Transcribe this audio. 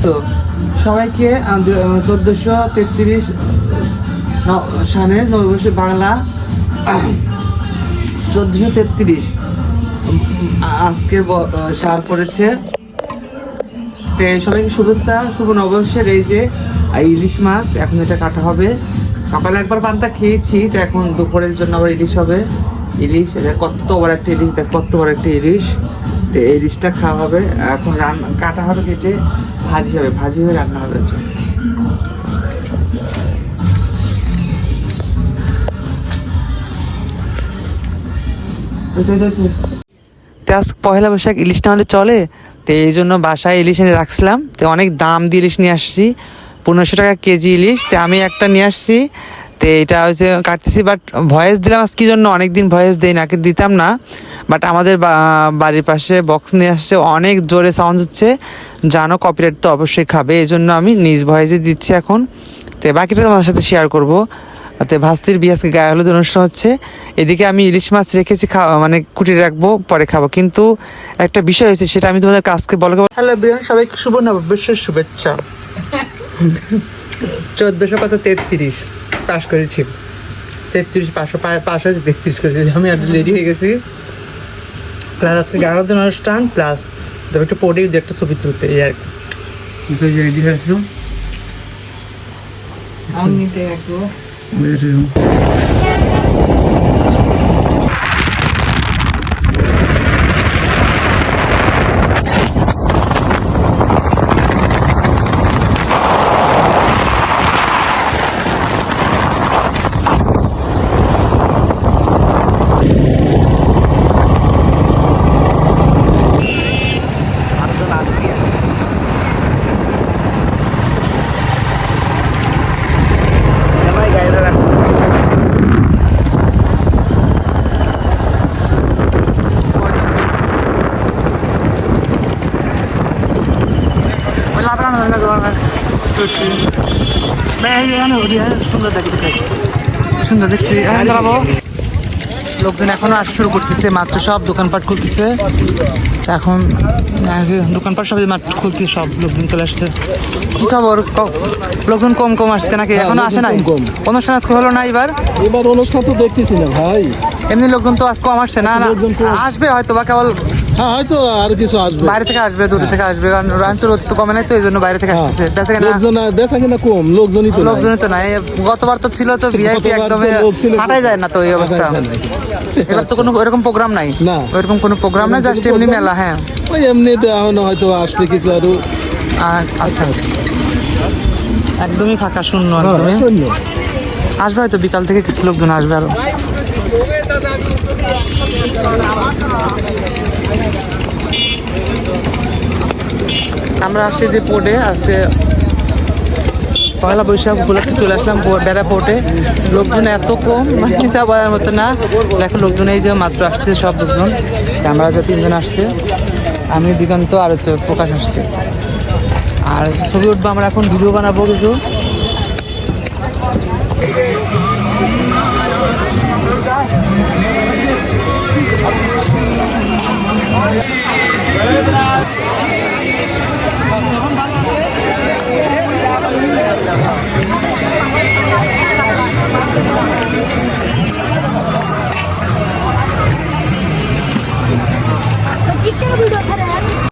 তো সবাইকে 1433 সালের নববর্ষে বাংলা 1433 আজকে সাল পড়েছে। তো সবাইকে শুভেচ্ছা, শুভ নববর্ষের। এই যে ইলিশ মাছ, এখন এটা কাটা হবে। সকালে একবার পান্তা খেয়েছি, তো এখন দুপুরের জন্য আবার ইলিশ হবে। ইলিশ কত বড় একটা ইলিশ, দেখ কত বড় একটা ইলিশ। তো এই ইলিশটা খাওয়া হবে, এখন রান্না কাটা হবে, কেটে ভাজি হবে, ভাজি হয়ে রান্না হবে। আজ পয়লা বৈশাখ, ইলিশ না হলে চলে। তো এই জন্য বাসায় ইলিশ এনে রাখছিলাম। তো অনেক দাম দিয়ে ইলিশ নিয়ে আসছি, 1500 টাকা কেজি ইলিশ। তো আমি একটা নিয়ে আসছি, তো এটা হচ্ছে কাটতেছি। বাট ভয়েস দিলাম আজ কি জন্য, অনেকদিন ভয়েস দেই না, দিতাম না। বাট আমাদের বাড়ির পাশে বক্স নিয়ে আসছে, অনেক জোরে সাউন্ড হচ্ছে, জানো কপিরাইট তো অবশ্যই খাবে। এই জন্য আমি নিজ ভয়েসে দিচ্ছি এখন। তো বাকিটা তোমার সাথে শেয়ার করবো। তো ভাস্তির বিয়ে আজকে গায়ে হলুদ অনুষ্ঠান হচ্ছে। এদিকে আমি ইলিশ মাছ রেখেছি, মানে কুটিয়ে রাখবো, পরে খাবো। কিন্তু একটা বিষয় হয়েছে, সেটা আমি তোমাদের কাছকে বলবো। হ্যালো বিরিয়ানি, সবাইকে শুভ নববর্ষের শুভেচ্ছা। 1433 পাস করেছি, 533 করেছি। আমি আর রেডি হয়ে গেছি, প্লাস আজকে গায়ে হলুদ অনুষ্ঠান, প্লাস যাবে একটু পড়েই একটা ছবি তুলতে, এই আর কি। রেডি হয়েছি। সুন্দর দেখছি, লোকজন এখনো আসা শুরু করতেছে, মাত্র সব দোকানপাট খুলতেছে এখন। দোকানপাট সব মাত্র খুলতেছে, সব লোকজন চলে আসছে। কি খবর, লোকজন কম কম আসছে নাকি? এখনো আসে নাই? অনুষ্ঠান আজকে হলো না? এবার অনুষ্ঠান তো দেখতেছি না ভাই, এমনি লোকজন তো আজ কম আসছে। না না, আসবে হয়তো বা, কেবল হয়তো আর কিছু আসবে, বাইরে থেকে আসবে, দূর থেকে আসবে। কারণ আমি তো রোদ তো কমে নাই, তো এই জন্য বাইরে থেকে আসতেছে। বেচা কিনা কম, লোকজনই তো নাই। গতবার তো ছিল তো ভিআইপি, একদম হাঁটাই যায় না তো এই অবস্থা। এবার তো কোনো এরকম প্রোগ্রাম নাই, ওইরকম কোনো প্রোগ্রাম নাই, জাস্ট এমনি মেলা। হ্যাঁ, ওই এমনি হয়তো আসবে কিছু আরো। আচ্ছা, একদমই ফাঁকা, শূন্য, একদমই আসবে হয়তো বিকাল থেকে কিছু লোকজন আসবে আরো। আমরা আসছি যে পোর্টে, আজকে পয়লা বৈশাখ উপলক্ষে চলে আসলাম বেড়া পোর্টে। লোকজন এত কম, মানে হিসাব বলার মতো না। দেখো লোকজন এই যে মাত্র আসছে, সব লোকজন। আমরা যে 3 জন আসছে, আমি, দিগন্ত আর হচ্ছে প্রকাশ আসছে। আর ছবি উঠবো আমরা, এখন ভিডিও বানাবো কিছু।